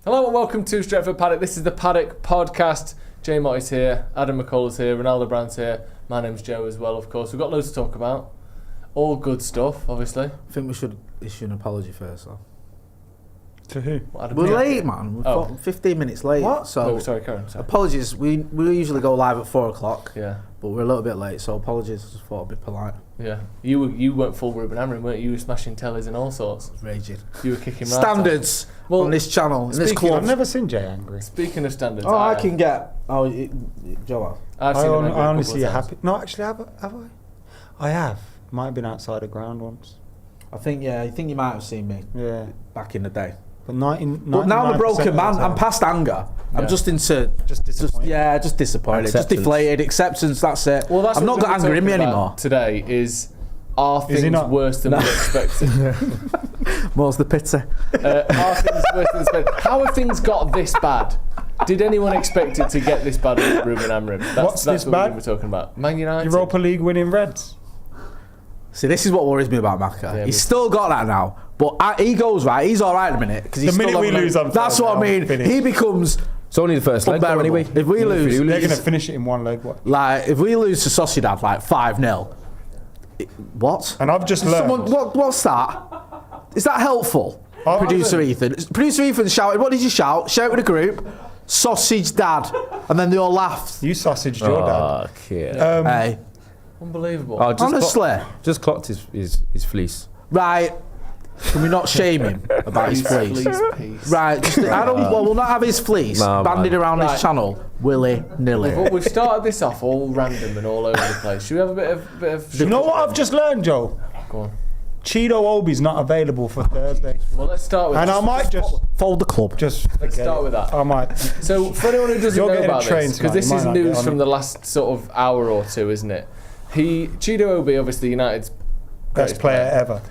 Hello and welcome to Stretford Paddock. This is the Paddock Podcast. Jay Motty's here, Adam McCullough's here, Ronaldo Brown's here. My name's Joe as well, of course. We've got loads to talk about. All good stuff, obviously. I think we should issue an apology first, though. To who? We're late, man. We're 15 minutes late. What? So No, sorry, Karen. Sorry. Apologies. We usually go live at 4 o'clock. Yeah. But we're a little bit late, so apologies. I just thought I'd be polite. Yeah. You weren't full Ruben Amorim, weren't you? You were smashing tellies and all sorts. Raging. You were kicking right Standards on this channel, in this club. I've never seen Jay angry. Speaking of standards, I can get... Joe. I've seen him angry I a only couple see you of times. happy. No, actually, have I? I have. Might have been outside the ground once. I think you might have seen me Yeah. back in the day. But But now I'm a broken man. I'm past anger. Yeah. I'm just into... Just disappointed. Just disappointed. Just Acceptance. deflated. Acceptance, that's it. Well, that's I've what not got we're anger in me talking about anymore. Today are Is he things not? worse than we expected? More's the pity. Are things worse than expected? How have things got this bad? Did anyone expect it to get this bad with Ruben Amorim? What's that's this what bad? we're talking about. Man United. Europa League winning Reds. See, this is what worries me about Maka. Yeah, He's still got that now, but he goes right. He's all right in a minute because The minute we lose, I'm that's what I mean. finished. He becomes It's only the first leg, though, unbearable. anyway. If we lose, They're going to finish it in one leg. What? like if we lose to Sociedad like 5-0, what? And I've just learned. What's that? Is that helpful? Oh, Producer Ethan. Producer Ethan shouted. What did you shout? Shout with the group. Sausage Dad, and then they all laughed. You sausaged your dad. Okay. Hey, Unbelievable. Oh, honestly, just clocked his fleece. right? Can we not shame him about his fleece? Peace. Right, we'll not have his fleece No, bandied man. around Right. his channel willy-nilly. We've started this off all random and all over the place. Should we have a bit of You know what I've just learned, Joe? Go on. Chido Obi's not available for Thursday. Well, let's start with And I might just Fold the club. let's start with that. I might. So, for anyone who doesn't You're know getting about a train this, because tonight, this you is might not get news on from it. the last sort of hour or two, isn't it? Chido Obi, obviously United's Best player ever.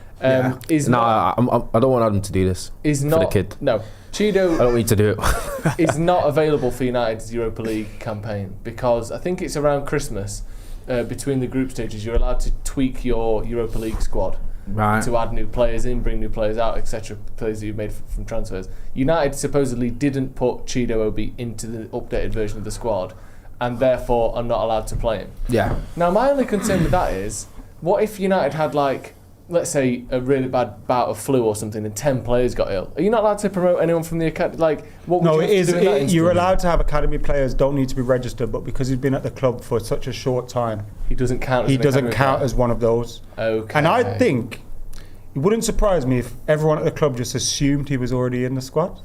is No, not I don't want Adam to do this. is for not the kid. No, I Chido don't need to do it. is not available for United's Europa League campaign because I think it's around Christmas. Between the group stages, you're allowed to tweak your Europa League squad. Right. To add new players in, bring new players out, etc. Players that you've made from transfers. United supposedly didn't put Chido Obi into the updated version of the squad, and therefore are not allowed to play him. Yeah. Now, my only concern with that is, what if United had let's say, a really bad bout of flu or something, and 10 players got ill? Are you not allowed to promote anyone from the academy? What would No, you it have is. to do in that instance? You're allowed to have academy players. Don't need to be registered, but because he's been at the club for such a short time, He doesn't count. As he an doesn't academy count player. as one of those. Okay. And I think it wouldn't surprise me if everyone at the club just assumed he was already in the squad.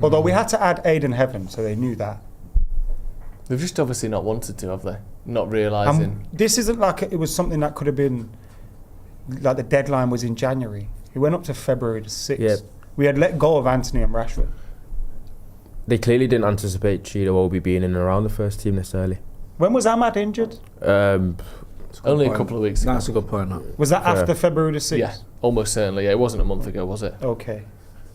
Although we had to add Aiden Heaven, so they knew that. They've just obviously not wanted to, have they? Not realising. This isn't like it was something that could have been like the deadline was in January. It went up to February the 6th. Yeah. We had let go of Anthony and Rashford. They clearly didn't anticipate Chido Obi being in and around the first team this early. When was Ahmad injured? Only a couple of weeks ago. That's a good point. That. Was that after February the 6th? Yeah, almost certainly. Yeah, it wasn't a month ago, was it? Okay.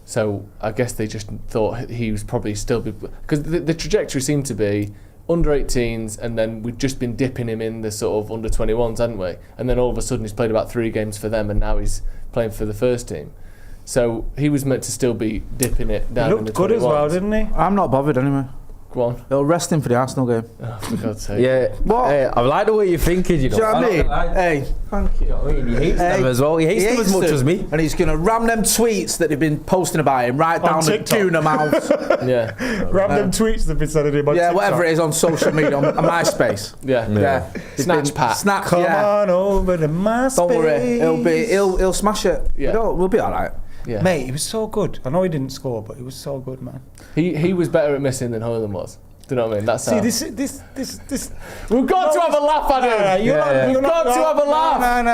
So I guess they just thought he was probably still because the trajectory seemed to be under 18s, and then we'd just been dipping him in the sort of under 21s, hadn't we? And then all of a sudden he's played about 3 games for them, and now he's playing for the first team. So he was meant to still be dipping it down. He in the looked good 21s. as well, didn't he? I'm not bothered anyway. Go on. It'll rest him for the Arsenal game. Oh, for God's sake. Yeah. What? Hey, I like the way you're thinking, you know. Do you know what I mean? Hey, thank you. He hates them as well. He hates them as much as me. And he's going to ram them tweets that they've been posting about him right down the TikTok. tuna mouth. Yeah. Random tweets they've been sending him on Yeah, TikTok. whatever it is on social media, on MySpace. Yeah. Yeah. Snatchpat. Snap, Come yeah. on over to my Don't worry, he'll smash it. Yeah. We'll be all right. Yeah. Mate, he was so good. I know he didn't score, but he was so good, man. He was better at missing than Højlund was. Do you know what I mean? That's See, how. this. We've got to have a laugh at him. We've got to have a laugh.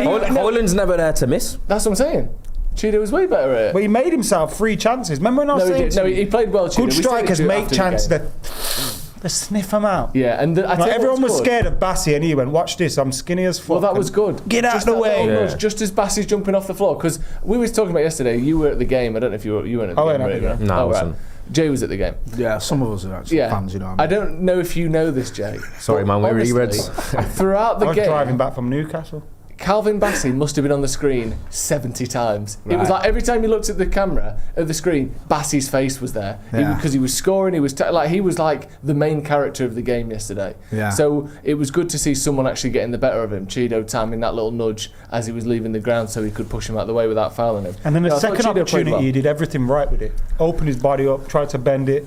No. Højlund's never there to miss. That's what I'm saying. Chido was way better at it. But he made himself 3 chances. Remember when I was No, he saying did. to No, you, he played well. Chido. good We said it strikers to you make after the chances game. that they sniff them out. Yeah, and I tell you Everyone what's was good. scared of Bassey, and he went, "Watch this, I'm skinny as fuck." Well, that was good. Get out just of the that way. little Yeah. nudge, just as Bassey's jumping off the floor, because we was talking about yesterday. You were at the game. I don't know if you weren't at the I game. wasn't at the right? game. No, I Oh, right. wasn't. Jay was at the game. Yeah, some of us are actually fans, you know what I I mean? don't know if you know this, Jay. Sorry, but man, we're honestly, E-Reds. Throughout the I was game, driving back from Newcastle. Calvin Bassey must have been on the screen 70 times. It was like every time you looked at the camera, at the screen, Bassey's face was there. Because he was scoring, he was like the main character of the game yesterday. Yeah. So it was good to see someone actually getting the better of him. Chido timing that little nudge as he was leaving the ground so he could push him out the way without fouling him. And then the second opportunity, he did everything right with it. Opened his body up, tried to bend it.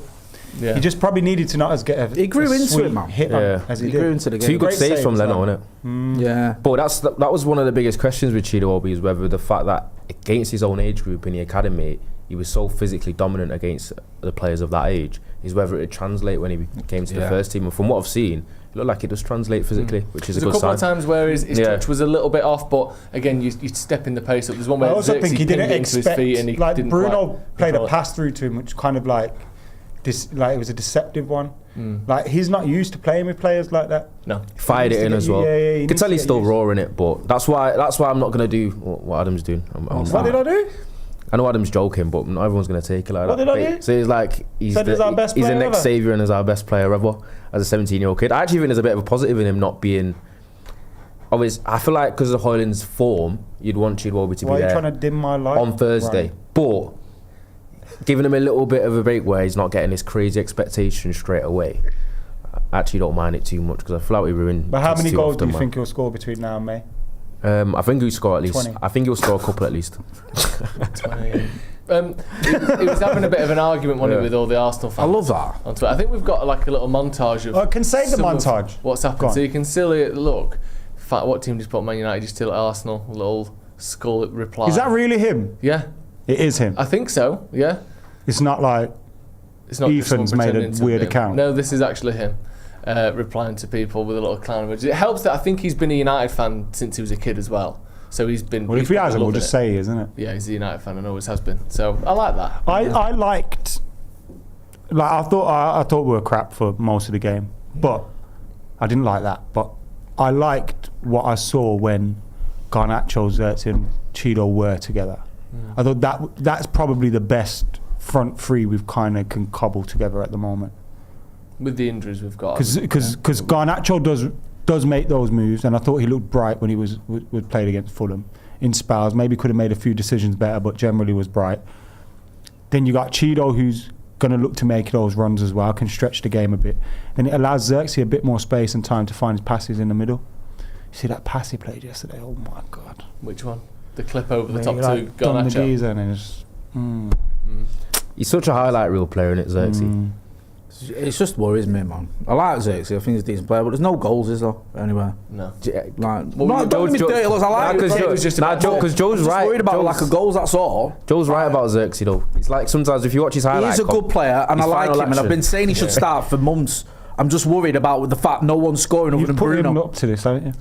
Yeah. He just probably needed to not as get a He grew into sweet it, man. hit on as he did. grew into the game. Two good Great saves from saves, Leno, though. innit? Yeah. But that was one of the biggest questions with Chido Obi, is whether the fact that against his own age group in the academy, he was so physically dominant against the players of that age, is whether it would translate when he came to the first team. And from what I've seen, it looked like it does translate physically, which is a good sign. There's a couple of times where his touch was a little bit off, but again, you step in the pace up. There's one where I also think he didn't into his expect, feet and he like didn't Bruno quite played a control it. pass through to him, which kind of like it was a deceptive one. Like he's not used to playing with players like that. No. Fired it in as well. Yeah, You can tell he's still roaring it, but that's why I'm not going to do what Adam's doing. What did I do? I know Adam's joking, but not everyone's going to take it like What that. did I do? So he's like, he's Said he's our best the player next ever. saviour and is our best player ever as a 17-year-old kid. I actually think there's a bit of a positive in him not being. I feel like because of Hoyland's form, you'd want Chido to Why be are you there trying to dim my light? on Thursday. Right. But giving him a little bit of a break where he's not getting this crazy expectation straight away, I actually don't mind it too much because I feel like we were in. But how many too goals do often, you man. think he'll score between now and May? I think he'll score at least. 20. I think he'll score a couple at least. 20. He was having a bit of an argument, wasn't he, with all the Arsenal fans. I love that. On Twitter. I think we've got like a little montage of. I can save the some of montage. What's Go happened? on. So you can still look. What team just put Man United? Just still at Arsenal. A little skull reply. Is that really him? Yeah, It is him. I think so. Yeah, It's not like it's not just Ethan's someone made a pretending to weird be him. account. No, this is actually him. Replying to people with a little clown emoji. It helps that I think he's been a United fan since he was a kid as well. So he's been. Well, if he hasn't, we'll just say he is, isn't it? Yeah, he's a United fan and always has been. So I like that. I liked. Like I thought we were crap for most of the game, but I didn't like that. But I liked what I saw when Garnacho, Xerxes, and Chido were together. I thought that's probably the best front three we've kind of can cobble together at the moment. With the injuries we've got. Because Garnacho does make those moves, and I thought he looked bright when he was played against Fulham in spells. Maybe could have made a few decisions better, but generally was bright. Then you got Chido, who's going to look to make those runs as well, can stretch the game a bit. And it allows Xerxes a bit more space and time to find his passes in the middle. You see that pass he played yesterday? Oh my God. Which one? The clip over the Where top he, two, like, done the Garnacho. geezer and then just, He's such a highlight reel player, in it, Xerxes. It's just worries me, man. I like Xerxes. I think he's a decent player, but there's no goals, is there? Anywhere. No. Like, Well, no, don't get me dirty, looks. I like because it. was just about Joe's I'm just right. worried about Joe's, lack of goals. That's all. Joe's right about Xerxes though. He's like sometimes if you watch his highlights, He's a good player, and I his like him. final And I've action. been saying he should start for months. I'm just worried about the fact no one's scoring other you've than put him Bruno. up to this, haven't you?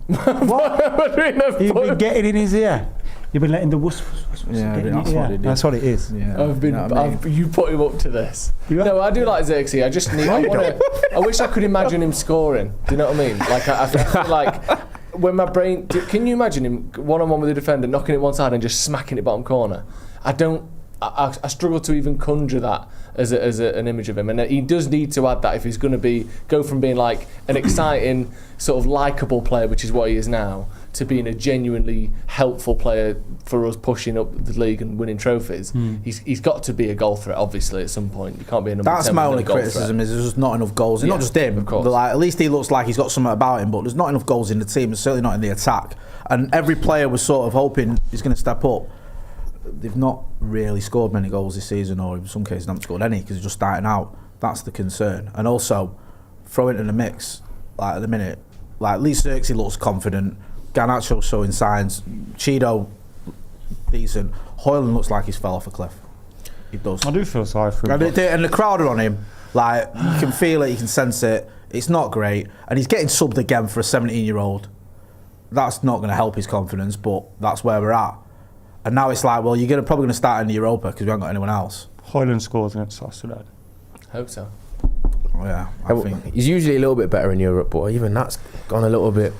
What? You've been getting in his ear. You've been letting the Yeah, get in that's his what ear. he did. That's what it is. Yeah, I've been. you know what I mean? You put him up to this. You have? No, I do like Xerxes. I just need. I wish I could imagine him scoring. Do you know what I mean? Like I feel like when my brain. Can you imagine him one-on-one with the defender, knocking it one side and just smacking it bottom corner? I don't. I struggle to even conjure that as an image of him, and he does need to add that if he's going to go from being like an exciting sort of likeable player, which is what he is now, to being a genuinely helpful player for us pushing up the league and winning trophies. He's got to be a goal threat, obviously, at some point. You can't be a number 10. That's my with only no goal criticism. threat. Is there's just not enough goals. And Yeah, not just him. of course. But like, at least he looks like he's got something about him. But there's not enough goals in the team, and certainly not in the attack. And every player was sort of hoping he's going to step up. They've not really scored many goals this season, or in some cases, haven't scored any because they're just starting out. That's the concern. And also, throw into the mix, like at the minute, like at least Xerxes looks confident. Garnacho showing signs. Chido, decent. Hoyland looks like he's fell off a cliff. He does. I do feel sorry for him. And the crowd are on him. Like, you can feel it, you can sense it. It's not great. And he's getting subbed again for a 17-year-old. That's not going to help his confidence, but that's where we're at. And now it's like, well, you're probably going to start in the Europa because we haven't got anyone else. Hoyland scores against Sociedad. Hope so. Oh, yeah, I think. He's usually a little bit better in Europe, but even that's gone a little bit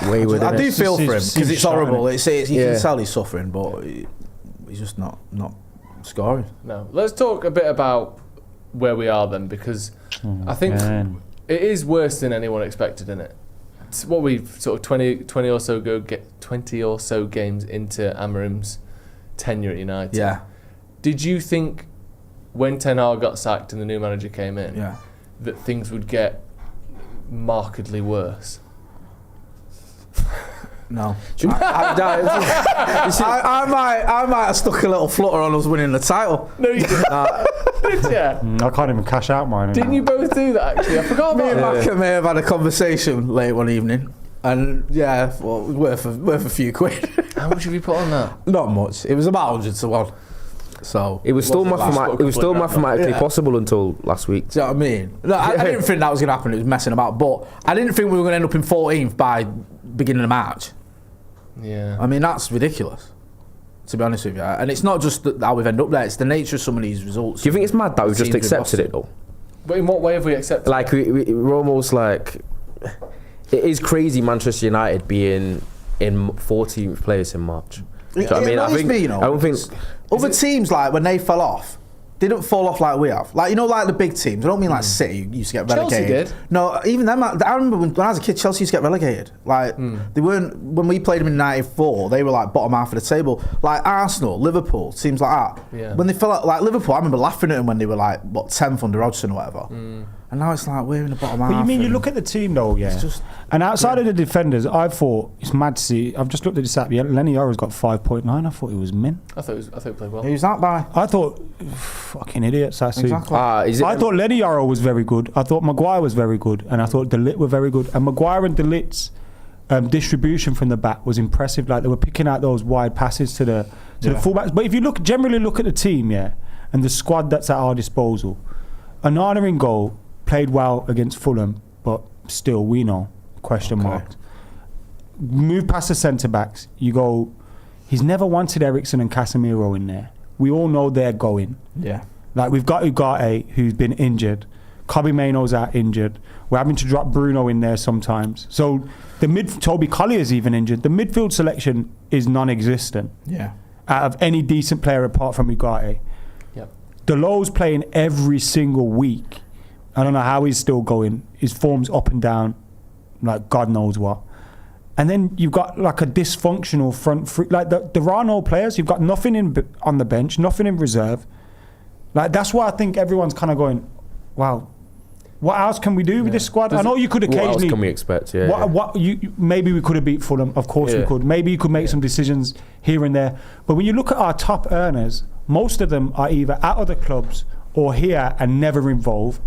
wayward. I do feel for him Seems because it's horrible. You Yeah. can tell he's suffering, but he's just not scoring. No. Let's talk a bit about where we are then, because I think man. it is worse than anyone expected, isn't it? what we sort of 20 or so games into Amorim's tenure at United. Yeah. Did you think when Ten Hag got sacked and the new manager came in, that things would get markedly worse? No. I might have stuck a little flutter on us winning the title. No, you didn't. Did you? I can't even cash out mine. Didn't you both do that, actually? I forgot about that. Me and Mac may have had a conversation late one evening. And well, worth a few quid. How much have you put on that? Not much. It was about 100 to 1. So it was still mathematically possible until last week. Do you know what I mean? No, I didn't think that was going to happen. It was messing about. But I didn't think we were going to end up in 14th by beginning of March. Yeah. I mean, that's ridiculous, to be honest with you. And it's not just how we've ended up there. It's the nature of some of these results. Do you think it's mad that we've just accepted it, though? But in what way have we accepted it? We're almost like... It is crazy Manchester United being in 14th place in March. Do you know what I mean? I don't think... Other teams, like, when they fell off, they didn't fall off like we have. Like, like the big teams. I don't mean like City used to get relegated. Chelsea did. No, even them. I remember when I was a kid, Chelsea used to get relegated. Like, they weren't... When we played them in 94, they were, like, bottom half of the table. Like, Arsenal, Liverpool, teams like that. Yeah. When they fell out... Like, Liverpool, I remember laughing at them when they were, like, 10th under Hodgson or whatever. And now it's like, we're in the bottom half. But you mean, you look at the team, though, yeah? And outside of the defenders, I thought, it's mad to see... I've just looked at this app. Yeah, Lenny Yoro's got 5.9. I thought he was min. I thought he played well. Who's that by? I thought... Fucking idiots, I see. Exactly. I thought Lenny Yoro was very good. I thought Maguire was very good. And I thought De Ligt were very good. And Maguire and De Ligt's distribution from the back was impressive. Like, they were picking out those wide passes to the fullbacks. But if you generally look at the team, and the squad that's at our disposal, Onana in goal... played well against Fulham, but still, we know, question marks. Move past the centre-backs, you go, he's never wanted Eriksen and Casemiro in there. We all know they're going. Yeah. Like, we've got Ugarte, who's been injured. Kobbie Mainoo's out injured. We're having to drop Bruno in there sometimes. So, Toby Collier's even injured. The midfield selection is non-existent. Yeah. Out of any decent player apart from Ugarte. Yep. Delo's playing every single week. I don't know how he's still going. His form's up and down, like God knows what. And then you've got like a dysfunctional front three. Like there are no players. You've got nothing on the bench, nothing in reserve. Like that's why I think everyone's kind of going, wow, what else can we do with this squad? I know you could occasionally... What else can we expect? Maybe we could have beat Fulham. Of course we could. Maybe you could make some decisions here and there. But when you look at our top earners, most of them are either at other clubs or here and never involved.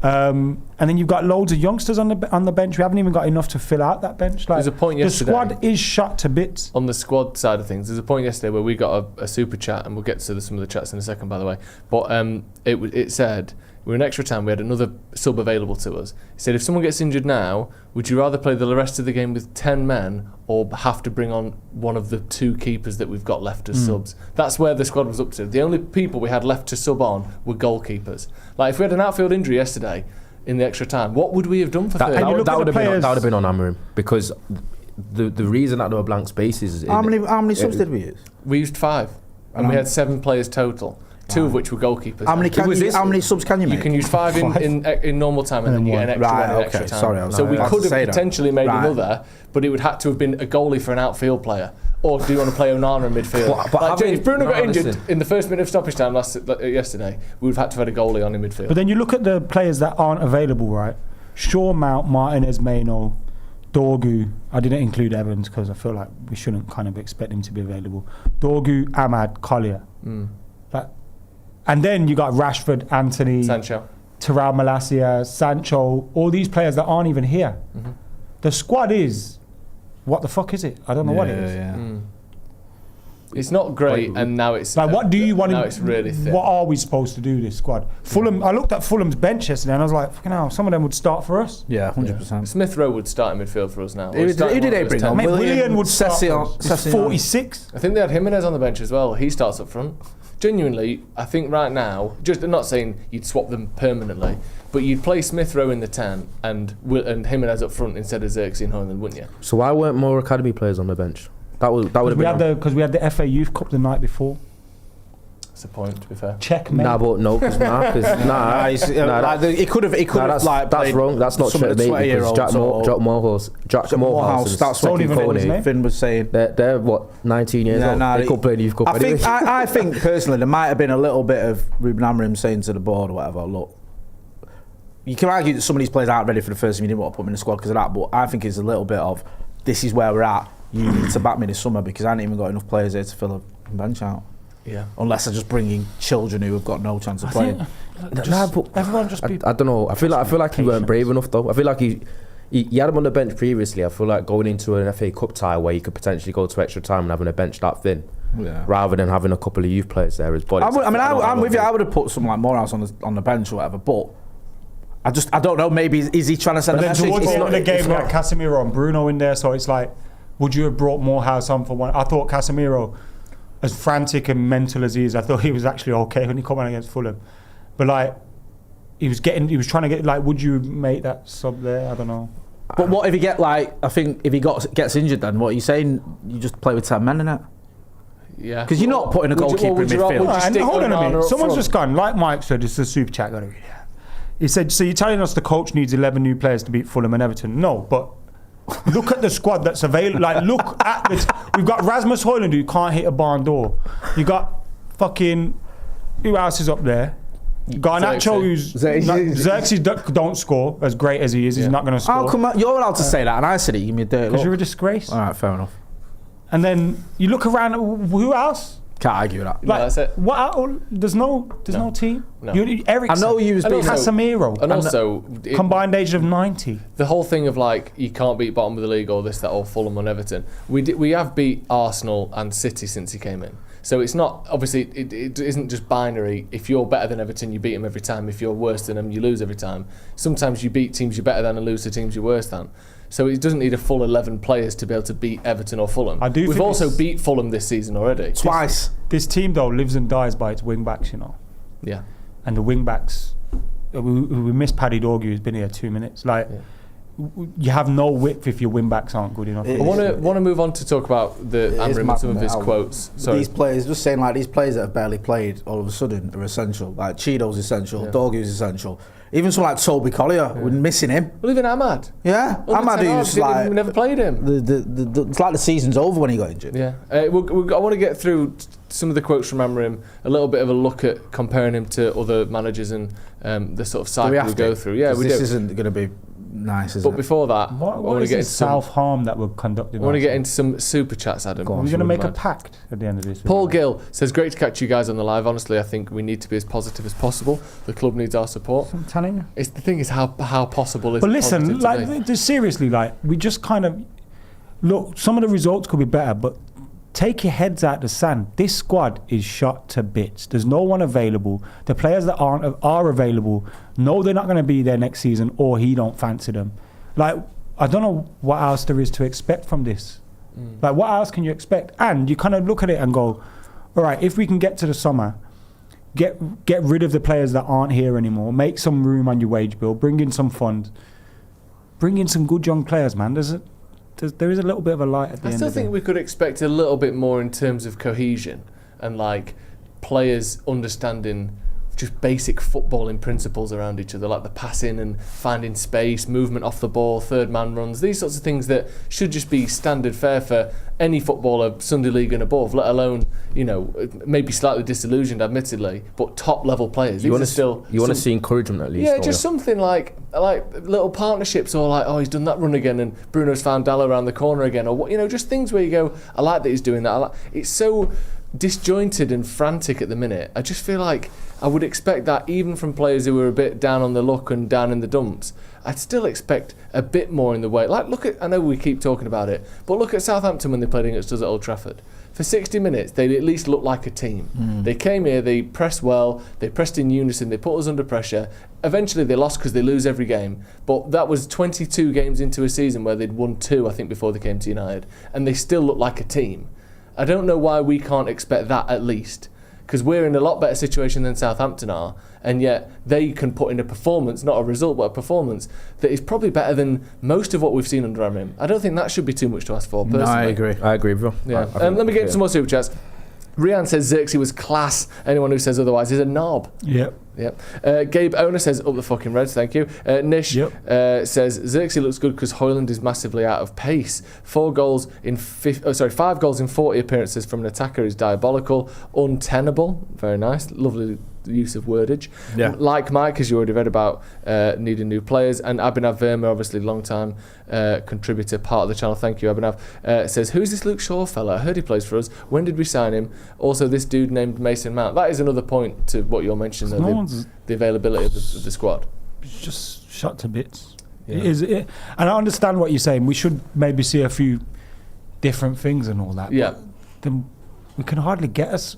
And then you've got loads of youngsters on the bench. We haven't even got enough to fill out that bench. Like, there's a point yesterday. The squad is shot to bits. On the squad side of things, there's a point yesterday where we got a super chat, and we'll get to some of the chats in a second, by the way. But it said, we were in extra time, we had another sub available to us. It said, if someone gets injured now, would you rather play the rest of the game with 10 men or have to bring on one of the 2 keepers that we've got left as subs? That's where the squad was up to. The only people we had left to sub on were goalkeepers. Like, if we had an outfield injury yesterday in the extra time, what would we have done for 30? That would have been on Amorim, because the reason that there were blank spaces... How many subs did we use? We used 5, and we had 7 players total. 2 of which were goalkeepers. How many subs can you make? You can use 5 in normal time, and then you get an extra time. Sorry, so we could have potentially made another, but it would have to have been a goalie for an outfield player. Or do you want to play Onana in midfield? But if Bruno got injured in the first minute of stoppage time yesterday, we would have had to have had a goalie on in midfield. But then you look at the players that aren't available, right? Shaw, Mount, Martinez, Mainoo, Dorgu. I didn't include Evans because I feel like we shouldn't kind of expect him to be available. Dorgu, Ahmad, Collier. And then you got Rashford, Anthony, Sancho, Terrell Malacia, Sancho, all these players that aren't even here. The squad is, what the fuck is it? I don't know what it is. It's not great, and now it's... Like, what do you want to... It's really thin. What are we supposed to do with this squad? Fulham, I looked at Fulham's bench yesterday and I was like, fucking hell, some of them would start for us. Yeah, 100%. Smith Rowe would start in midfield for us now. Who did they bring on? Willian would start for us. He's 46. I think they had Jimenez on the bench as well. He starts up front. Genuinely, I think right now, just I'm not saying you'd swap them permanently, but you'd play Smith Rowe in the 10 and Jimenez up front instead of Xerxes and Haaland, wouldn't you? So why weren't more academy players on the bench? That would have been because we had the FA Youth Cup the night before. That's a point, to be fair. Checkmate. Nah, but no, because It could have that's played wrong. That's not some of the checkmate because Jack Morehouse that's what Finn was saying. They're what, 19 years old. They could play in the youth cup. I think personally there might have been a little bit of Ruben Amorim saying to the board or whatever, look, you can argue that some of these players aren't ready for the first team, you didn't want to put them in the squad because of that, but I think it's a little bit of, this is where we're at, you need to back me this summer because I ain't even got enough players here to fill a bench out. Yeah. Unless I just bring in children who have got no chance of playing. Everyone just be. I don't know. I feel like he weren't brave enough though. I feel like he had him on the bench previously. I feel like going into an FA Cup tie where you could potentially go to extra time and having a bench that thin, rather than having a couple of youth players there as body. I'm with you. I would have put someone like Morehouse on the bench or whatever, but I don't know. Maybe is he trying to send a message? Towards the end of the game, we had Casemiro and Bruno in there, so it's like, would you have brought Morehouse on for one? I thought Casemiro, as frantic and mental as he is, I thought he was actually okay when he came on against Fulham. But like, he was trying to get, like, would you make that sub there? I don't know. But what if he gets injured then? What are you saying? You just play with 10 men in it? Yeah. Because you're not putting a goalkeeper in midfield. Hold on a minute. Someone's just gone, like Mike said, it's a super chat. He said, so you're telling us the coach needs 11 new players to beat Fulham and Everton? No, but look at the squad that's available. Like, look at this. We've got Rasmus Højlund who can't hit a barn door. You got fucking, who else is up there? You got Nacho who's Xerxes don't score as great as he is. He's not going to score. Oh, come on, you're allowed to say that, and I said it. Give me a dirty look. Because you're a disgrace. All right, fair enough. And then you look around. Who else? Can't argue with that. No, that's it. What? There's no team. No. Eriksen. I know you was being Casemiro. And also, combined age of 90. The whole thing of like you can't beat bottom of the league or this, that, or Fulham and Everton. We have beat Arsenal and City since he came in. So it's not, obviously it isn't just binary. If you're better than Everton, you beat them every time. If you're worse than them, you lose every time. Sometimes you beat teams you're better than and lose to teams you're worse than. So it doesn't need a full 11 players to be able to beat Everton or Fulham. We've also beat Fulham this season already. Twice. This team, though, lives and dies by its wing-backs, you know. Yeah. And the wing-backs, we miss Paddy Dorgu, who's been here 2 minutes. Like, you have no width if your wing-backs aren't good enough. I want to move on to talk about the Amorim and some of his quotes. Sorry. These players, just saying like these players that have barely played, all of a sudden are essential. Like Chido's essential, Dorgu's essential. Even someone like Toby Collier, we're missing him. Well, even Ahmad. Yeah, Ahmad who's like... We never played him. It's like the season's over when he got injured. Yeah. I want to get through some of the quotes from Amorim, a little bit of a look at comparing him to other managers and the sort of cycle we go through. Yeah, this isn't going to be nice, is it? But before that, what is this self-harm that we're conducting? I want to get into some super chats, Adam. We're going to make a pact at the end of this. Paul Gill says, great to catch you guys on the live. Honestly, I think we need to be as positive as possible. The club needs our support. I'm telling you. It's the thing is how possible is it? But listen, like seriously, like we just kind of look. Some of the results could be better, but take your heads out the sand. This squad is shot to bits. There's no one available. The players that are available know they're not going to be there next season, or he don't fancy them. Like, I don't know what else there is to expect from this. Like, what else can you expect? And you kind of look at it and go, all right, if we can get to the summer, get rid of the players that aren't here anymore, make some room on your wage bill, bring in some funds, bring in some good young players, man. There is a little bit of a light at the end of it. I still think we could expect a little bit more in terms of cohesion and like players understanding just basic footballing principles around each other, like the passing and finding space, movement off the ball, third man runs, these sorts of things that should just be standard fare for any footballer, Sunday League and above, let alone, you know, maybe slightly disillusioned, admittedly, but top level players. You want to see encouragement at least. Yeah, just something like little partnerships, or like, oh, he's done that run again and Bruno's found Dalla around the corner again, or what, you know, just things where you go, I like that he's doing that. It's so disjointed and frantic at the minute. I just feel like I would expect that even from players who were a bit down on the luck and down in the dumps. I'd still expect a bit more in the way. Like, I know we keep talking about it, but look at Southampton when they played against us at Old Trafford. For 60 minutes, they at least looked like a team. They came here, they pressed well, they pressed in unison, they put us under pressure. Eventually they lost because they lose every game, but that was 22 games into a season where they'd won 2, I think, before they came to United, and they still looked like a team. I don't know why we can't expect that at least, because we're in a lot better situation than Southampton are, and yet they can put in a performance, not a result, but a performance that is probably better than most of what we've seen under Amorim. I don't think that should be too much to ask for, personally. No, I agree, bro. Yeah. Let me get into some more super chats. Rian says Xerxes was class. Anyone who says otherwise is a knob. Yep. Gabe Owner says up the fucking Reds, thank you. Nish says Xerxes looks good because Højlund is massively out of pace. 5 goals in 40 appearances from an attacker is diabolical. Untenable. Very nice. Lovely use of wordage. Yeah. Like Mike, as you already read about, needing new players. And Abhinav Verma, obviously long-time contributor, part of the channel. Thank you, Abhinav. Says, who's this Luke Shaw fella? I heard he plays for us. When did we sign him? Also, this dude named Mason Mount. That is another point to what you're mentioning, the availability of the squad. It's just shot to bits. Yeah. And I understand what you're saying. We should maybe see a few different things and all that. Yeah. But then we can hardly get us.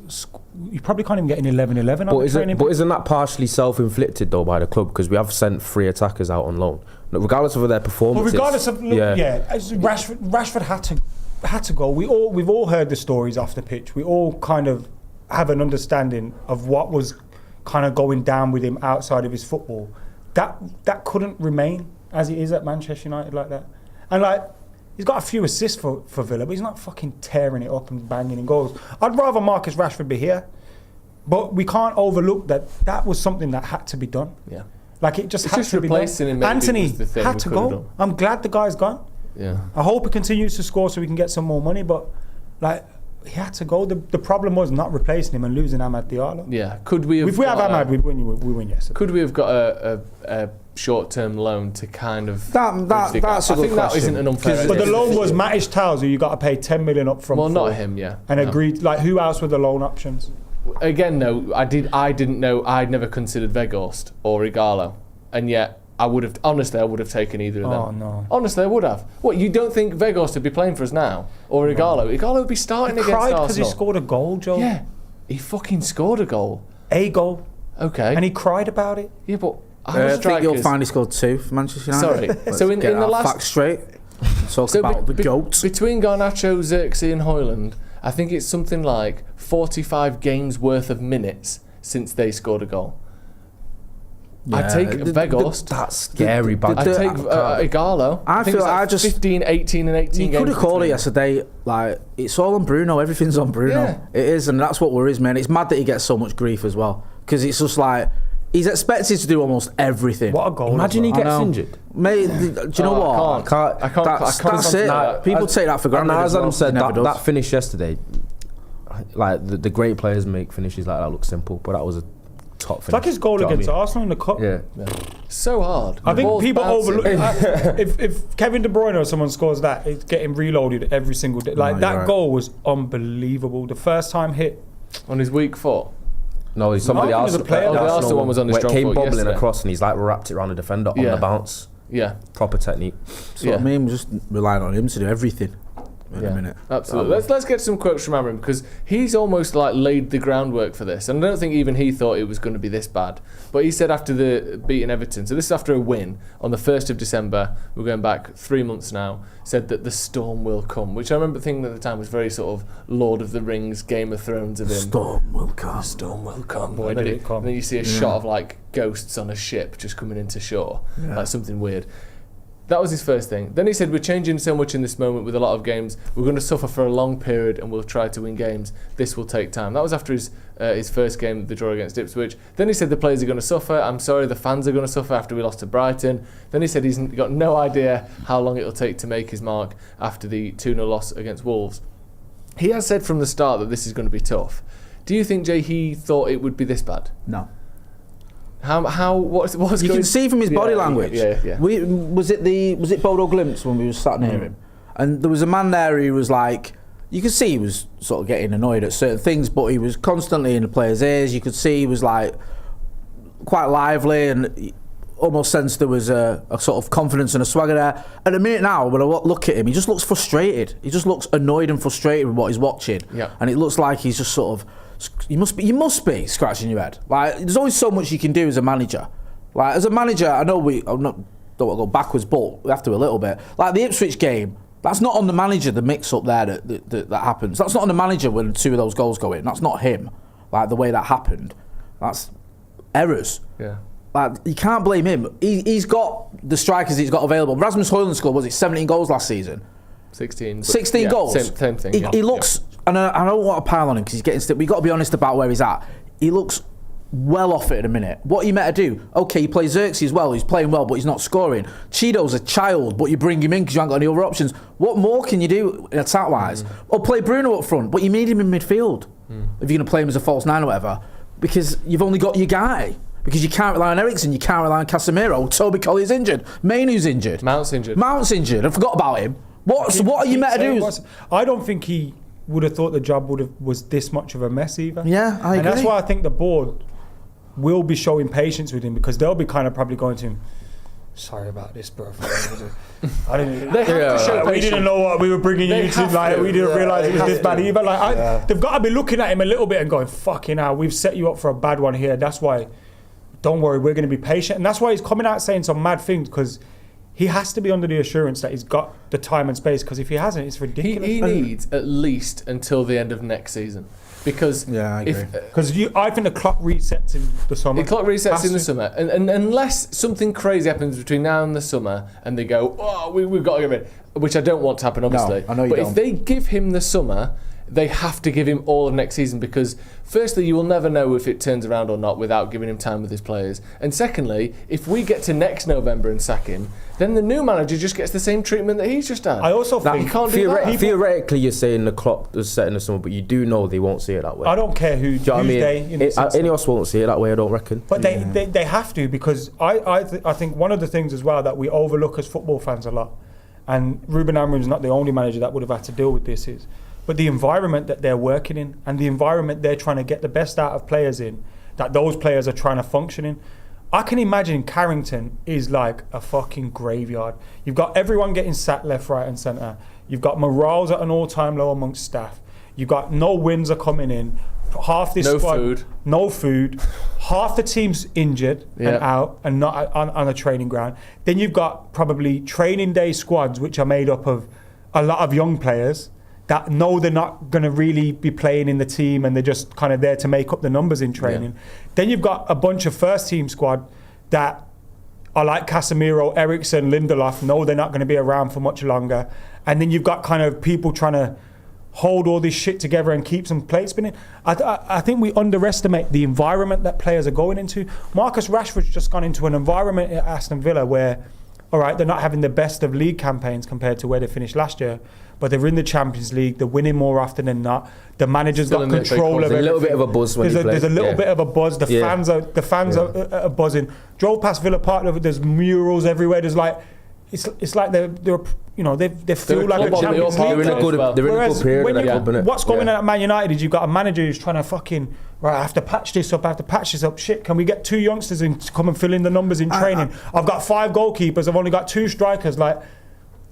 You probably can't even get an 11-11. But isn't that partially self-inflicted though by the club? Because we have sent 3 attackers out on loan, regardless of their performances. But regardless of Rashford had to go. We've all heard the stories off the pitch. We all kind of have an understanding of what was kind of going down with him outside of his football. That couldn't remain as it is at Manchester United like that. And like, he's got a few assists for Villa, but he's not fucking tearing it up and banging in goals. I'd rather Marcus Rashford be here, but we can't overlook that was something that had to be done. Yeah, like it just had to be done. Him Anthony had to go. I'm glad the guy's gone. Yeah, I hope he continues to score so we can get some more money, but like, he had to go. The problem was not replacing him and losing Amad Diallo. Yeah, could we have? If we have Amad, we win yesterday. Could we have got a short-term loan to kind of? That's a good question. I think that isn't an unfair. But the loan was Matic Towers, who you got to pay 10 million up front. Well, not him, yeah. And agreed. Like, who else were the loan options? Again, no, I didn't know. I'd never considered Weghorst or Igalo, and yet I would have taken either of them. Oh no! Honestly, I would have. What, you don't think Weghorst would be playing for us now, or Igalo? No. Igalo would be starting against Arsenal. He cried because he scored a goal, Joe. Yeah, he fucking scored a goal. A goal. Okay. And he cried about it. Yeah, but I think you'll find he scored 2 for Manchester United. Sorry. So in the last facts straight. Talk about the goats. Between Garnacho, Xerxes, and Højlund, I think it's something like 45 games worth of minutes since they scored a goal. Yeah, I take Weghorst. That's scary. I take Igalo. I feel I just 15, 18 and 18 games. You could have called it yesterday. Like, it's all on Bruno. Everything's on Bruno. Yeah. It is, and that's what worries me. And it's mad that he gets so much grief as well, because it's just like he's expected to do almost everything. What a goal! Imagine he gets injured. Mate, do you know what? I can't. That's it. People take that for granted. As Adam said, that finish yesterday, like the great players make finishes like that look simple, but that was a top finish. It's like his goal against Arsenal in the cup. Yeah. So hard. I think people overlook. If Kevin De Bruyne or someone scores that, it's getting reloaded every single day. Like, that goal was unbelievable. The first time hit on his weak foot. No, somebody else. The Arsenal one was on his strong foot. Came bobbling yesterday. Across, and he's like wrapped it around the defender on the bounce. Yeah, proper technique. So I mean, we're just relying on him to do everything. In a minute. Absolutely. Let's get some quotes from Amorim, because he's almost like laid the groundwork for this, and I don't think even he thought it was going to be this bad. But he said after the beating Everton, so this is after a win on the 1st of December, we're going back 3 months now, said that the storm will come, which I remember thinking at the time was very sort of Lord of the Rings, Game of Thrones of him. Storm will come. The storm will come. Boy, did it come. And then you see a shot of like ghosts on a ship just coming into shore, like something weird. That was his first thing. Then he said, we're changing so much in this moment with a lot of games. We're going to suffer for a long period and we'll try to win games. This will take time. That was after his first game, the draw against Ipswich. Then he said the players are going to suffer. I'm sorry, the fans are going to suffer after we lost to Brighton. Then he said he's got no idea how long it'll take to make his mark after the 2-0 loss against Wolves. He has said from the start that this is going to be tough. Do you think, Jay, he thought it would be this bad? No. What's you going? can see from his body language. Yeah. Was it Bodo Glimpse when we were sat near him, and there was a man there who was like, you could see he was sort of getting annoyed at certain things, but he was constantly in the players' ears. You could see he was like quite lively, and he almost sensed there was a sort of confidence and a swagger there. At a minute now, when I look at him, he just looks frustrated. He just looks annoyed and frustrated with what he's watching, and it looks like he's just sort of. You must be scratching your head. Like, there's always so much you can do as a manager. Like, as a manager, I know don't want to go backwards, but we have to a little bit. Like the Ipswich game, that's not on the manager. The mix-up there that happens. That's not on the manager when 2 of those goals go in. That's not him. Like the way that happened, that's errors. Yeah. Like, you can't blame him. He's got the strikers he's got available. Rasmus Højlund scored 17 goals last season. 16 goals. Same thing. He looks and I don't want to pile on him because he's getting stiff. We've got to be honest about where he's at. He looks well off it at a minute. What are you meant to do? Okay, you play Xerxes as well. He's playing well, but he's not scoring. Chido's a child, but you bring him in because you haven't got any other options. What more can you do attack-wise? Or play Bruno up front, but you need him in midfield if you're going to play him as a false nine or whatever, because you've only got your guy. Because you can't rely on Eriksen, you can't rely on Casemiro. Toby Colley's injured. Mainu's injured. Mount's injured. I forgot about him. What are you meant to do? I don't think he would have thought the job was this much of a mess either. Yeah, I agree. And that's why I think the board will be showing patience with him, because they'll be kind of probably going to him, sorry about this, bro. I didn't. They have to show patience. We didn't know what we were bringing you to. Like, we didn't realise it was this bad either. Like, they've got to be looking at him a little bit and going, fucking hell, we've set you up for a bad one here. That's why, don't worry, we're going to be patient. And that's why he's coming out saying some mad things, because he has to be under the assurance that he's got the time and space, because if he hasn't, it's ridiculous. He needs at least until the end of next season. Because I agree. I think the clock resets in the summer. The clock resets in the summer, and unless something crazy happens between now and the summer, and they go, oh, we've got to get rid, which I don't want to happen, obviously. No, I know you but don't. If they give him the summer, they have to give him all of next season, because firstly, you will never know if it turns around or not without giving him time with his players. And secondly, if we get to next November and sack him, then the new manager just gets the same treatment that he's just had. I also think you can't do that. Theoretically, you're saying the clock is set in the summer, but you do know they won't see it that way. I don't care who's they. Ineos won't see it that way, I don't reckon. But they have to, because I think one of the things as well that we overlook as football fans a lot, and Ruben Amorim's not the only manager that would have had to deal with this, but the environment that they're working in and the environment they're trying to get the best out of players in, that those players are trying to function in. I can imagine Carrington is like a fucking graveyard. You've got everyone getting sacked left, right and centre. You've got morales at an all-time low amongst staff. You've got no wins are coming in. Half this squad, no food. Half the team's injured and out and not on a training ground. Then you've got probably training day squads which are made up of a lot of young players that know they're not going to really be playing in the team, and they're just kind of there to make up the numbers in training. Then you've got a bunch of first team squad that are like Casemiro, Eriksen, Lindelof, know they're not going to be around for much longer. And then you've got kind of people trying to hold all this shit together and keep some plates spinning. I think we underestimate the environment that players are going into. Marcus Rashford's just gone into an environment at Aston Villa where, all right, they're not having the best of league campaigns compared to where they finished last year, but they're in the Champions League, they're winning more often than not. The manager's got control of everything. There's a little bit of a buzz when you play. There's a little bit of a buzz. The fans are buzzing. Drove past Villa Park, there's murals everywhere. There's like, it's like they feel like a Champions League. They're in a good period. What's going on at Man United is you've got a manager who's trying to fucking, right, I have to patch this up. Shit, can we get 2 youngsters in to come and fill in the numbers in training? I've got 5 goalkeepers. I've only got 2 strikers. Like,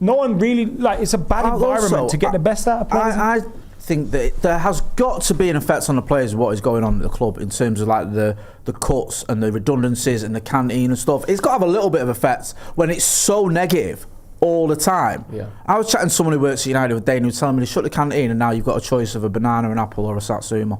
no one really, like, it's a bad environment to get the best out of players. I think that there has got to be an effect on the players of what is going on at the club in terms of like the cuts and the redundancies and the canteen and stuff. It's got to have a little bit of effect when it's so negative all the time. I was chatting to someone who works at United the other day and he was telling me to shut the canteen and now you've got a choice of a banana, an apple or a satsuma.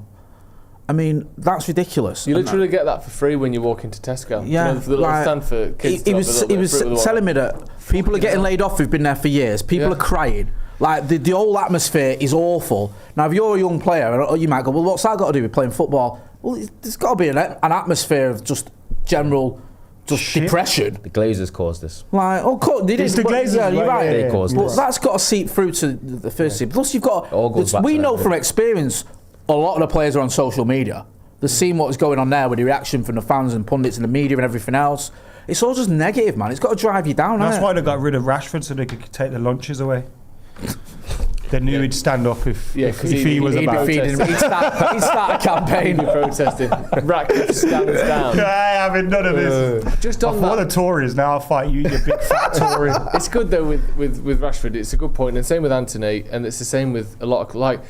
I mean, that's ridiculous. You literally get that for free when you walk into Tesco. Yeah, you know, the little stand for kids. He was telling me that people are getting laid off who've been there for years. People are crying. Like, the whole atmosphere is awful. Now, if you're a young player, you might go, well, what's that got to do with playing football? Well, there's got to be an atmosphere of just general depression. The Glazers caused this. Like, they did. It's the Glazers, yeah, you're right. They caused this. But that's got to seep through to the first team. Plus, you've got. We know from experience, a lot of the players are on social media. They're seeing what's going on there with the reaction from the fans and pundits and the media and everything else. It's all just negative, man. It's got to drive you down. That's why they got rid of Rashford, so they could take the lunches away. They knew he'd stand up if he was about to. He'd start a campaign. He'd be protesting. Ratcliffe stands down. Yeah, I haven't none of this. Just on what the Tories now, I'll fight you big fat Tory. It's good though with Rashford. It's a good point, and same with Anthony, and it's the same with a lot of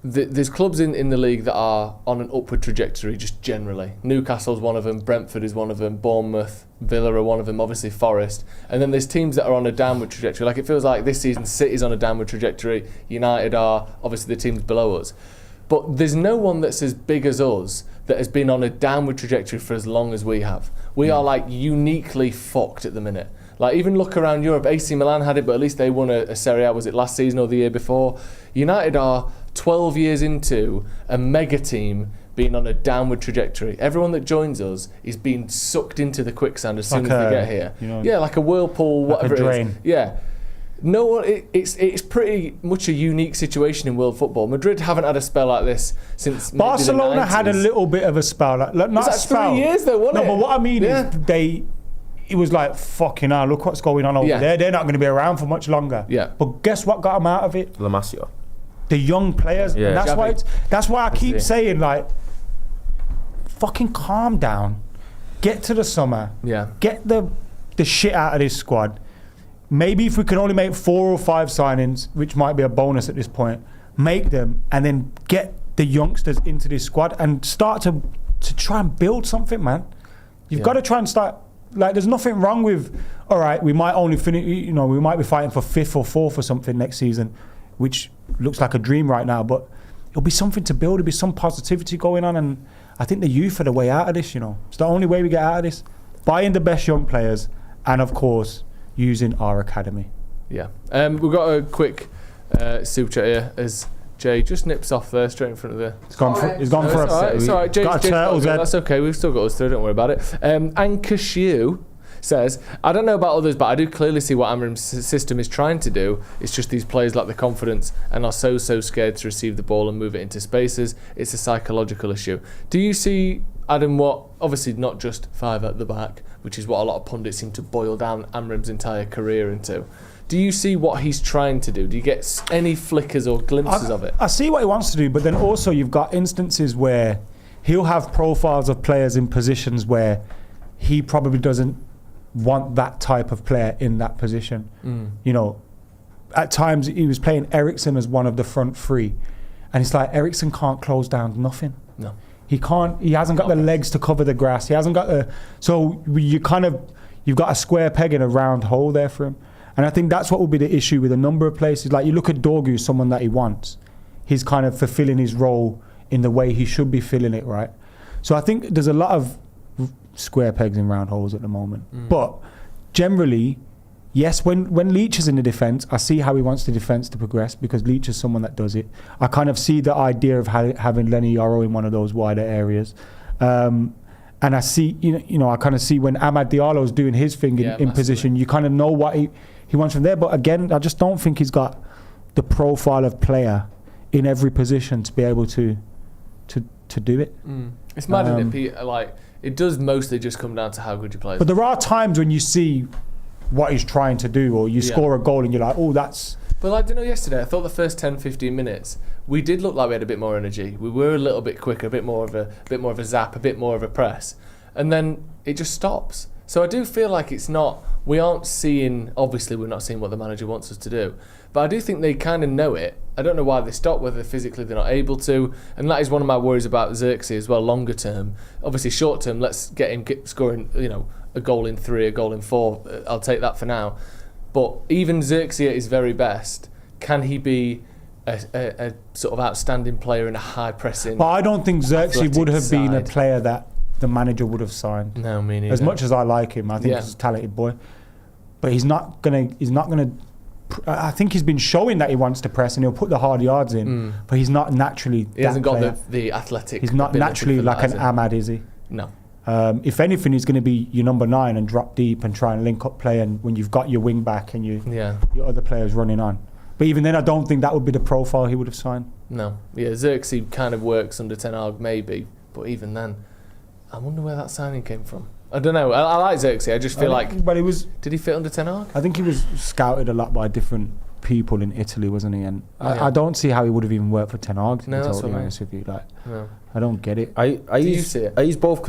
there's clubs in the league that are on an upward trajectory just generally. Newcastle's one of them, Brentford is one of them, Bournemouth, Villa are one of them, obviously Forest. And then there's teams that are on a downward trajectory. Like, it feels like this season City's on a downward trajectory, United are, obviously the teams below us. But there's no one that's as big as us that has been on a downward trajectory for as long as we have. We are like uniquely fucked at the minute. Like, even look around Europe, AC Milan had it, but at least they won a Serie A, was it last season or the year before? United are 12 years into a mega team being on a downward trajectory. Everyone that joins us is being sucked into the quicksand as soon as they get here. Yeah, like a whirlpool, whatever it is. Yeah. No one. It's pretty much a unique situation in world football. Madrid haven't had a spell like this since Barcelona maybe the 90s. had a little bit of a spell. Like not was that a spell. 3 years though, wasn't it? No, but what I mean is it was like, fucking hell, look what's going on over there. They're not going to be around for much longer. Yeah. But guess what got them out of it? La Masia. The young players. Yeah. And that's why I keep saying, like, fucking calm down. Get to the summer. Yeah. Get the shit out of this squad. Maybe if we can only make 4 or 5 signings, which might be a bonus at this point, make them and then get the youngsters into this squad and start to try and build something, man. You've got to try and start. Like, there's nothing wrong with, all right, we might only finish, we might be fighting for 5th or 4th or something next season, which looks like a dream right now, but it'll be something to build. There'll be some positivity going on, and I think the youth are the way out of this, It's the only way we get out of this. Buying the best young players and, of course, using our academy. Yeah. We've got a quick super chat here as Jay just nips off there straight in front of the... He's gone for a... It's all right. Jay's got a turtle's head. That's okay. We've still got us through. Don't worry about it. Anchor Shiu says, I don't know about others, but I do clearly see what Amorim's system is trying to do. It's just these players lack the confidence and are so scared to receive the ball and move it into spaces. It's a psychological issue. Do you see, Adam, what, obviously not just 5 at the back, which is what a lot of pundits seem to boil down Amorim's entire career into. Do you see what he's trying to do? Do you get any flickers or glimpses of it? I see what he wants to do, but then also you've got instances where he'll have profiles of players in positions where he probably doesn't want that type of player in that position. At times he was playing Eriksen as one of the front 3, and it's like Eriksen can't close down nothing. No. He can't. He hasn't got the legs to cover the grass. He hasn't got the. So you've got a square peg in a round hole there for him. And I think that's what will be the issue with a number of places. Like, you look at Dorgu, someone that he wants. He's kind of fulfilling his role in the way he should be filling it, right? So I think there's a lot of square pegs in round holes at the moment. But generally, yes, when Leach is in the defence, I see how he wants the defence to progress because Leach is someone that does it. I kind of see the idea of having Lenny Yoro in one of those wider areas. And I see, I kind of see when Amad Diallo's doing his thing in position, you kind of know what he wants from there. But again, I just don't think he's got the profile of player in every position to be able to do it. It's mad, isn't it? Like, it does mostly just come down to how good you play. But there are times when you see what he's trying to do, or you score a goal and you're like, oh, that's... But like, yesterday, I thought the first 10-15 minutes, we did look like we had a bit more energy. We were a little bit quicker, a bit more of a zap, a bit more of a press. And then it just stops. So I do feel like it's not... We aren't seeing... Obviously, we're not seeing what the manager wants us to do. But I do think they kind of know it. I don't know why they stop, whether physically they're not able to. And that is one of my worries about Xerxes as well, longer term. Obviously, short term, let's get him scoring, a goal in 3, a goal in 4. I'll take that for now. But even Xerxes at his very best, can he be a sort of outstanding player in a high pressing? But I don't think Xerxes would have been a player that the manager would have signed. No, me neither. As much as I like him, I think he's a talented boy. But he's not gonna. I think he's been showing that he wants to press and he'll put the hard yards in, but he's not naturally. He hasn't got the athletic. He's not naturally like an Ahmad, is he? No. If anything, he's going to be your number 9 and drop deep and try and link up play, and when you've got your wing back and your other players running on. But even then, I don't think that would be the profile he would have signed. No. Yeah, Xerxes kind of works under Ten Hag maybe, but even then, I wonder where that signing came from. I don't know. I like Xerxes. I just feel but he was. Did he fit under Ten Hag? I think he was scouted a lot by different people in Italy, wasn't he? And I don't see how he would have even worked for Ten Hag. To be totally honest with you, I don't get it. Do you see it? Are you both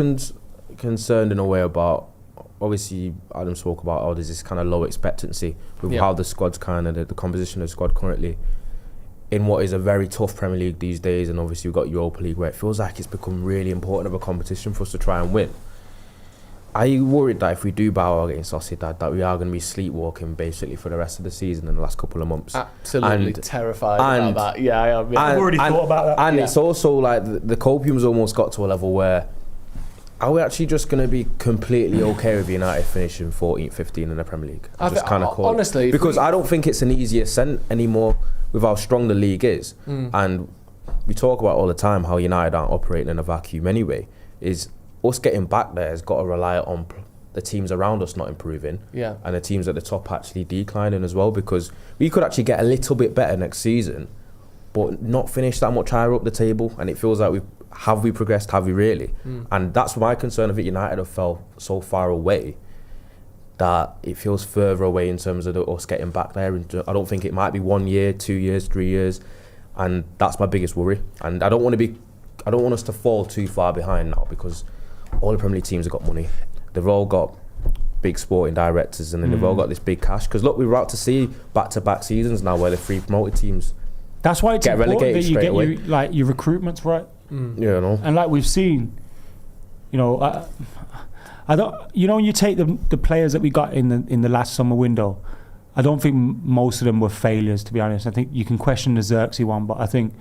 concerned in a way about? Obviously, Adam spoke about there's this kind of low expectancy with how the squad's kind of the composition of the squad currently in what is a very tough Premier League these days, and obviously we've got Europa League where it feels like it's become really important of a competition for us to try and win. Are you worried that if we do bow out against Sociedad that we are going to be sleepwalking basically for the rest of the season in the last couple of months? Absolutely terrified about that. Yeah, I am. I've already thought about that. And it's also like the copium's almost got to a level where are we actually just going to be completely okay with United finishing 14th, 15th in the Premier League? Honestly, because I don't think it's an easy ascent anymore with how strong the league is, and we talk about all the time how United aren't operating in a vacuum anyway, is us getting back there has got to rely on the teams around us not improving, and the teams at the top actually declining as well, because we could actually get a little bit better next season but not finish that much higher up the table, and it feels like have we progressed, have we really? And that's my concern of it. United have fell so far away that it feels further away in terms of us getting back there. I don't think it might be 1 year, 2 years, 3 years, and that's my biggest worry. And I don't want us to fall too far behind now, because all the Premier League teams have got money. They've all got big sporting directors, and then they've all got this big cash. Because look, we're about to see back-to-back seasons now where the 3 promoted teams that's why it's get important relegated that you straight get your recruitments right. Yeah, no. And like we've seen, I don't. When you take the players that we got in the last summer window, I don't think most of them were failures, to be honest. I think you can question the Xerxes one, but I think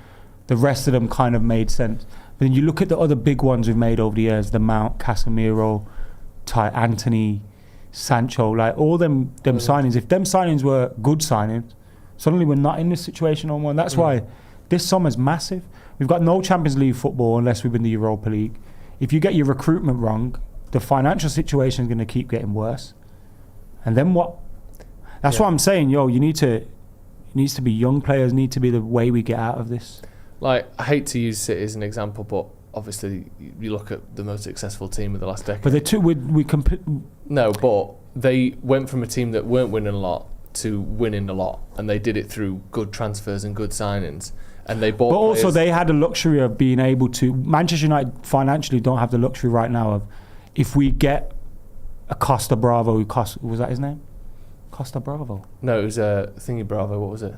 the rest of them kind of made sense. But then you look at the other big ones we've made over the years: the Mount, Casemiro, Anthony, Sancho. Like all them signings. If them signings were good signings, suddenly we're not in this situation no more. And that's why this summer's massive. We've got no Champions League football unless we win the Europa League. If you get your recruitment wrong, the financial situation is going to keep getting worse. And then what? That's what I'm saying. It needs to be young players, need to be the way we get out of this. Like, I hate to use City as an example, but obviously you look at the most successful team of the last decade. But the two No, but they went from a team that weren't winning a lot to winning a lot, and they did it through good transfers and good signings. And they bought. But also, players. they had the luxury of being able to. Manchester United financially don't have the luxury right now of, if we get a Costa Bravo, was that his name? Costa Bravo? No, it was Thingy Bravo. What was it?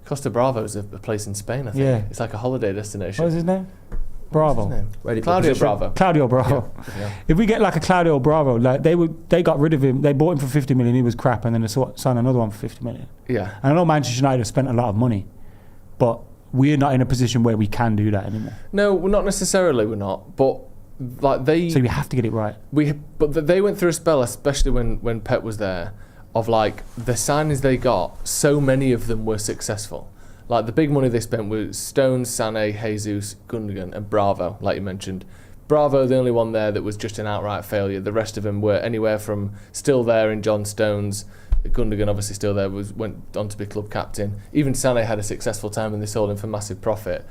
Costa Bravo is a place in Spain, I think. Yeah. It's like a holiday destination. What was his name? Bravo. What's his name? Claudio Bravo. Claudio Bravo. Yeah. If we get like a Claudio Bravo, like they got rid of him. They bought him for 50 million. He was crap, and then they signed another one for 50 million. Yeah. And I know Manchester United have spent a lot of money, but we're not in a position where we can do that anymore. No, we're not necessarily. We're not, but like they. So we have to get it right. But they went through a spell, especially when Pep was there, of like the signings they got. So many of them were successful. Like the big money they spent was Stones, Sané, Jesus, Gundogan, and Bravo. Like you mentioned, Bravo, the only one there that was just an outright failure. The rest of them were anywhere from still there in John Stones. Gundogan obviously still there, went on to be club captain. Even Sané had a successful time and they sold him for massive profit.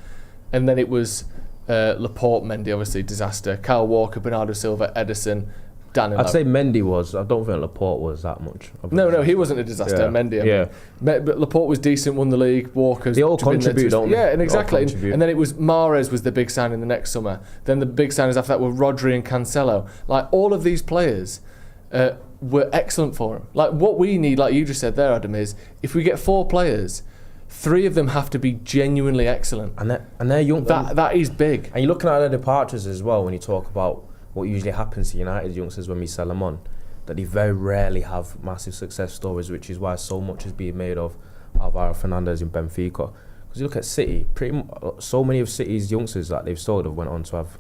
And then it was Laporte, Mendy, obviously disaster. Kyle Walker, Bernardo Silva, Ederson, Danilo. I'd say Mendy was. I don't think Laporte was that much. No, he wasn't a disaster. Yeah. Mendy, but Laporte was decent, won the league. Walker's. They all contribute, don't they? Yeah, and They all exactly. contribute. And then it was Mahrez was the big signing the next summer. Then the big signings after that were Rodri and Cancelo. Like all of these players were excellent for him. Like what we need, like you just said there, Adam, is if we get 4 players, 3 of them have to be genuinely excellent. And they're young. That is big. And you're looking at their departures as well when you talk about what usually happens to United youngsters when we sell them on, that they very rarely have massive success stories, which is why so much is being made of Alvaro Fernandez in Benfica. Because you look at City, so many of City's youngsters that they've sold have went on to have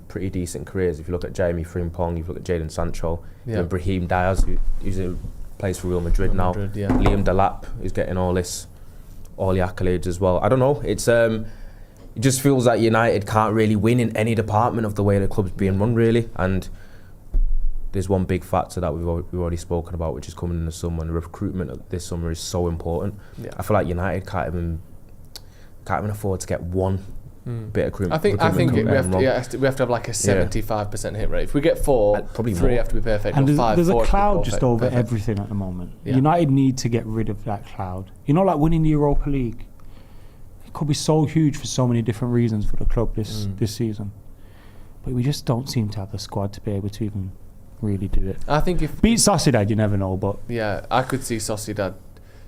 pretty decent careers. If you look at Jeremy Frimpong, if you look at Jadon Sancho, and Brahim Diaz, who's plays for Real Madrid now. Liam Delap, who's getting all the accolades as well. I don't know. It just feels like United can't really win in any department of the way the club's being run, really. And there's one big factor that we've already spoken about, which is coming in the summer. And the recruitment this summer is so important. Yeah. I feel like United can't even afford to get one bit of recruitment. I think we have to have like a 75% hit rate. If we get 4, probably 3 have to be perfect. And or 5, there's a cloud just over perfect. everything at the moment. Yeah. United need to get rid of that cloud. Like winning the Europa League. It could be so huge for so many different reasons for the club this season, but we just don't seem to have the squad to be able to even really do it. I think if beat Sociedad, you never know, but yeah, I could see Sociedad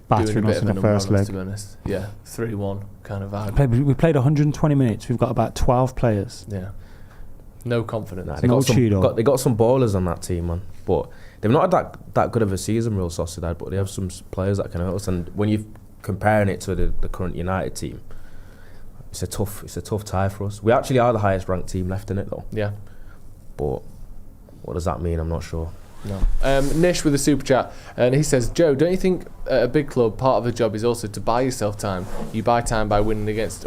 battering us in the first leg. To be honest, 3-1 kind of vibe. We played 120 minutes. We've got about 12 players. Yeah, no confidence. They got some ballers on that team, man. But they've not had that good of a season, Real Sociedad. But they have some players that can hurt us. And when you're comparing it to the current United team, it's a tough tie for us. We actually are the highest ranked team left in it, though. Yeah. But what does that mean? I'm not sure. No. Nish with a super chat, and he says, Joe, don't you think at a big club part of the job is also to buy yourself time? You buy time by winning against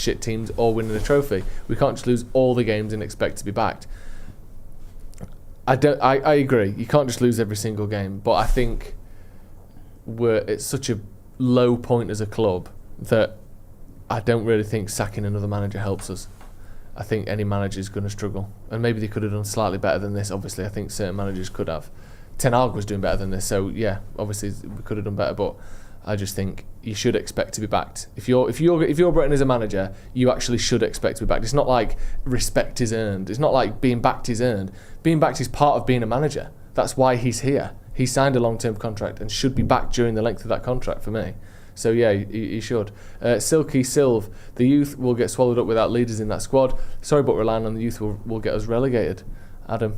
shit teams or winning a trophy. We can't just lose all the games and expect to be backed. I agree. You can't just lose every single game, but I think it's such a low point as a club that I don't really think sacking another manager helps us. I think any manager is going to struggle, and maybe they could have done slightly better than this. Obviously, I think certain managers could have. Ten Hag was doing better than this, so yeah, obviously we could have done better. But I just think you should expect to be backed. If you're Brighton as a manager, you actually should expect to be backed. It's not like respect is earned. It's not like being backed is earned. Being backed is part of being a manager. That's why he's here. He signed a long-term contract and should be backed during the length of that contract for me. So yeah, he should. Silky Silv, the youth will get swallowed up without leaders in that squad. Sorry, but relying on the youth will get us relegated. Adam.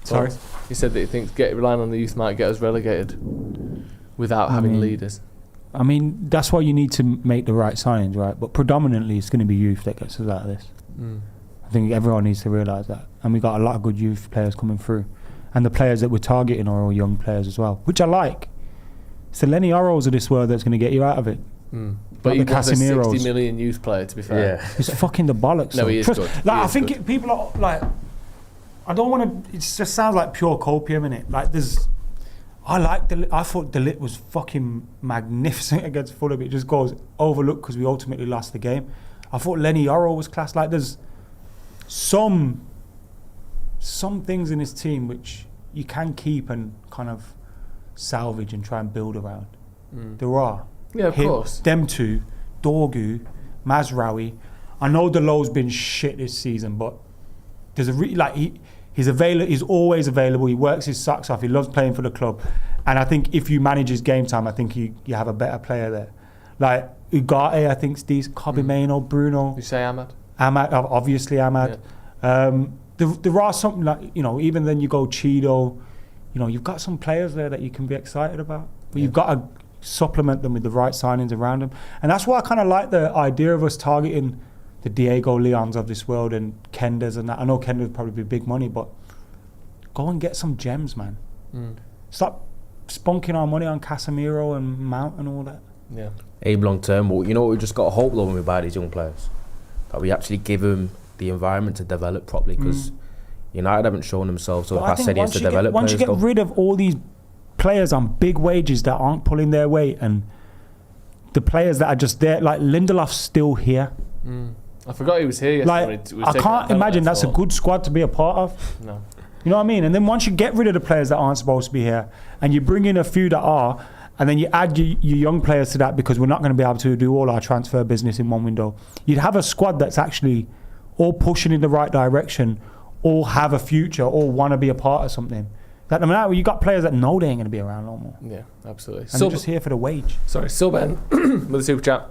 Sorry? He said that he thinks relying on the youth might get us relegated without having leaders. I mean, that's why you need to make the right signings, right? But predominantly it's going to be youth that gets us out of this. I think everyone needs to realise that. And we got a lot of good youth players coming through. And the players that we're targeting are all young players as well, which I like. It's the Lenny Orrows of this world that's going to get you out of it. But he was a 60 million youth player, to be fair. Yeah. It's fucking the bollocks. No, he is good. I think people are like, I don't want to. It just sounds like pure copium, innit? Like I thought De Ligt was fucking magnificent against Fulham. It just goes overlooked because we ultimately lost the game. I thought Lenny Orrow was class. Like there's some things in his team which you can keep and kind of salvage and try and build around. There are. Yeah, of course. Them two, Dorgu, Mazraoui. I know Delow's been shit this season, but there's he's always available. He works his socks off. He loves playing for the club, and I think if you manage his game time, I think you have a better player there. Like Ugarte, I think's decent. Kobe Mainoo, Bruno. You say Ahmad? Obviously Ahmad. Yeah. There are something like, even then you go Chido. You've got some players there that you can be excited about, but you've got to supplement them with the right signings around them. And that's why I kind of like the idea of us targeting the Diego Leons of this world and Kendas and that. I know Kenda would probably be big money, but go and get some gems, man. Stop spunking our money on Casemiro and Mount and all that. Yeah. Aim long term, but we just got to hope though when we buy these young players that we actually give them the environment to develop properly, because United haven't shown themselves over the past 10 years to develop players. Once you get rid of all these players on big wages that aren't pulling their weight, and the players that are just there, like Lindelof's still here. I forgot he was here yesterday. I can't imagine that's a good squad to be a part of. No. You know what I mean? And then once you get rid of the players that aren't supposed to be here, and you bring in a few that are, and then you add your young players to that, because we're not going to be able to do all our transfer business in one window, you'd have a squad that's actually all pushing in the right direction, all have a future, all want to be a part of something. That you got players that know they ain't going to be around no more. Yeah, absolutely. And they're just here for the wage. Sorry, Subben with a super chat.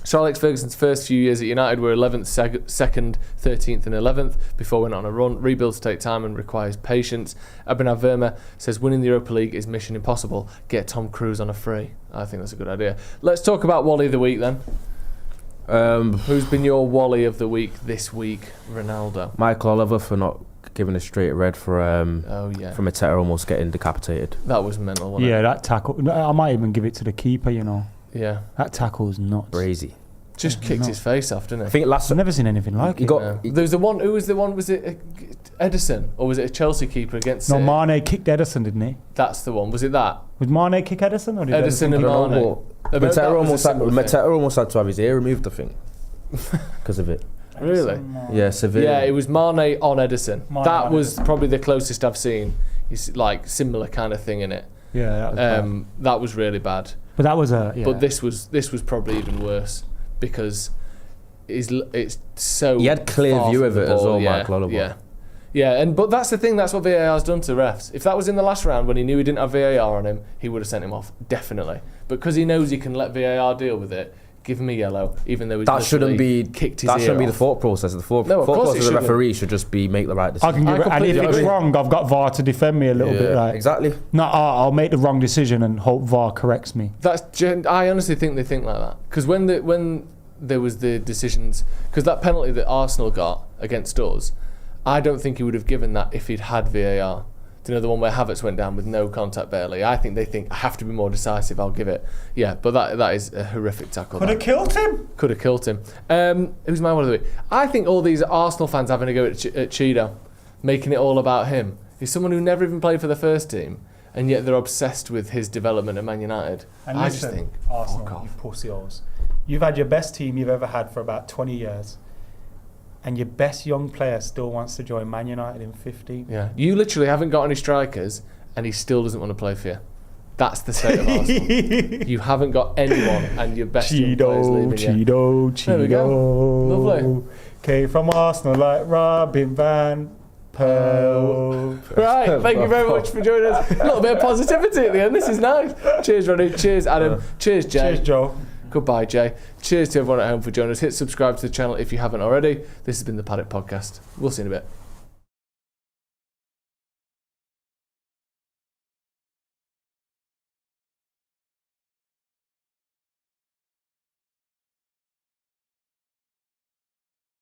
Sir Alex Ferguson's first few years at United were 11th, 2nd, 13th and 11th before went on a run. Rebuilds take time and requires patience. Abhinav Verma says winning the Europa League is mission impossible. Get Tom Cruise on a free. I think that's a good idea. Let's talk about Wally of the week then. Who's been your Wally of the week this week? Ronaldo. Michael Oliver for not giving a straight red for Mateta almost getting decapitated. That was mental, wasn't it? Yeah, that tackle. I might even give it to the keeper, Yeah. That tackle was nuts. Crazy. Just kicked his face off, didn't it? I think I've never seen anything like it. There was the one. Who was the one? Was it Edison or was it a Chelsea keeper against? No, Mane kicked Edison, didn't he? That's the one. Was it that? Would Mane kick Edison or did Edison and Mane? Mateta almost had to have his ear removed, I think, because of it. Really? Yeah, severe. Yeah, it was Mane on Edison. Mane that on was Edison. probably the closest I've seen. It's like similar kind of thing in it. Yeah, that was really bad. But that was But this was probably even worse because it's so. He had clear view of it as well, Michael Oliver. Yeah, but that's the thing. That's what VAR's done to refs. If that was in the last round when he knew he didn't have VAR on him, he would have sent him off definitely. But because he knows he can let VAR deal with it, give him a yellow, even though that shouldn't be kicked his that ear shouldn't be off. the thought process. The thought No, of course process of the referee should just be make the right decision. I can give it, and if it's wrong, I've got VAR to defend me a little bit. Like, exactly. No, I'll make the wrong decision and hope VAR corrects me. I honestly think they think like that because when there was the decisions, because that penalty that Arsenal got against us, I don't think he would have given that if he'd had VAR. Do you know the one where Havertz went down with no contact barely? I think they think I have to be more decisive. I'll give it. Yeah, but that is a horrific tackle. Could have killed him. Could have killed him. Who's my one of the week? I think all these Arsenal fans having a go at Chido, making it all about him. He's someone who never even played for the first team, and yet they're obsessed with his development at Man United. And I listen, just think, Arsenal, you pussy-holes. You've had your best team you've ever had for about 20 years. And your best young player still wants to join Man United in 15. Yeah, you literally haven't got any strikers, and he still doesn't want to play for you. That's the state of Arsenal. You haven't got anyone, and your best young players leaving you. Chido. There we go. Lovely. Came from Arsenal like Robin Van Persie. Right, thank you very much for joining us. A little bit of positivity at the end. This is nice. Cheers, Ronnie. Cheers, Adam. Cheers, Jay. Cheers, Joe. Goodbye, Jay. Cheers to everyone at home for joining us. Hit subscribe to the channel if you haven't already. This has been the Paddock Podcast. We'll see you in a bit.